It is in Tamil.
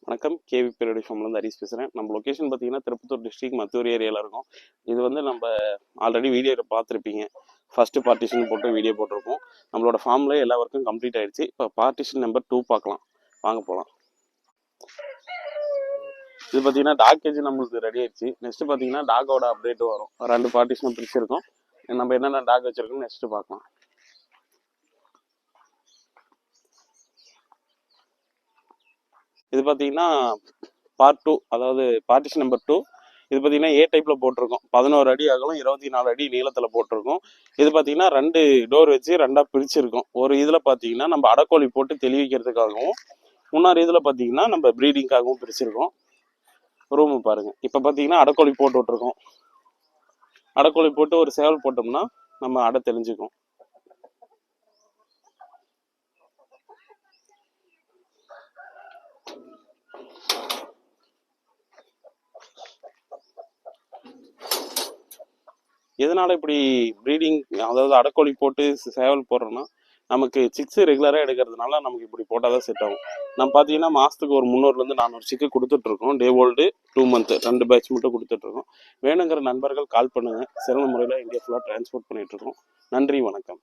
வணக்கம். கேவி பேரடி ஃபார்ம்லேருந்து ஹரிஸ் பேசுகிறேன். நம்ம லொக்கேஷன் பார்த்தீங்கன்னா திருப்பத்தூர் டிஸ்ட்ரிக்ட் மத்தூர் ஏரியாவில் இருக்கும். இது வந்து நம்ம ஆல்ரெடி வீடியோவில் பார்த்துருப்பீங்க. ஃபஸ்ட்டு பார்ட்டிஷன் போட்டு வீடியோ போட்டிருக்கோம். நம்மளோட ஃபார்மில் எல்லா ஒர்க்கும் கம்ப்ளீட் ஆகிடுச்சு. இப்போ பார்ட்டிஷன் நம்பர் 2 பார்க்கலாம். வாங்க போகலாம். இது பார்த்தீங்கன்னா டாக் கேஜ் நம்மளுக்கு ரெடி ஆயிடுச்சு. நெக்ஸ்ட்டு பார்த்தீங்கன்னா டாகோட அப்டேட் வரும். 2 பார்ட்டிஷனும் பிரிச்சிருக்கோம். நம்ம என்னென்ன டாக் வச்சுருக்கோம் நெக்ஸ்ட்டு பார்க்கலாம். இது பார்த்தீங்கன்னா பார்ட் 2, அதாவது பார்ட்டிஷன் நம்பர் 2. இது பார்த்தீங்கன்னா ஏ டைப்பில் போட்டிருக்கோம். 11 அடி அகலம், 24 அடி நீளத்தில் போட்டிருக்கோம். இது பார்த்தீங்கன்னா 2 டோர் வச்சு 2ஆக பிரிச்சிருக்கோம். ஒரு இதில் பார்த்தீங்கன்னா நம்ம அடக்கோழி போட்டு தெளிவிக்கிறதுக்காகவும், இன்னொரு இதில் பார்த்தீங்கன்னா நம்ம ப்ரீடிங்காகவும் பிரிச்சிருக்கோம். ரூமு பாருங்கள். இப்போ பார்த்தீங்கன்னா அடக்கோழி போட்டு விட்ருக்கோம். அடக்கோழி போட்டு ஒரு சேவல் போட்டோம்னா நம்ம அடை தெளிஞ்சுக்கும். எதனால இப்படி ப்ரீடிங், அதாவது அடக்கோழி போட்டு சேவல் போடுறோன்னா, நமக்கு சிக்ஸு ரெகுலராக எடுக்கிறதுனால நமக்கு இப்படி போட்டால் தான் செட் ஆகும். நம்ம பார்த்தீங்கன்னா மாதத்துக்கு ஒரு 300 400 சிக்கு கொடுத்துட்ருக்கோம். டே ஓல்டு 2 மந்த்து 2 பேட்ச் மட்டும் கொடுத்துட்ருக்கோம். வேணுங்கிற நண்பர்கள் கால் பண்ணுங்கள். சிறந்த முறையில் இந்தியா ஃபுல்லாக டிரான்ஸ்போர்ட் பண்ணிகிட்ருக்கோம். நன்றி, வணக்கம்.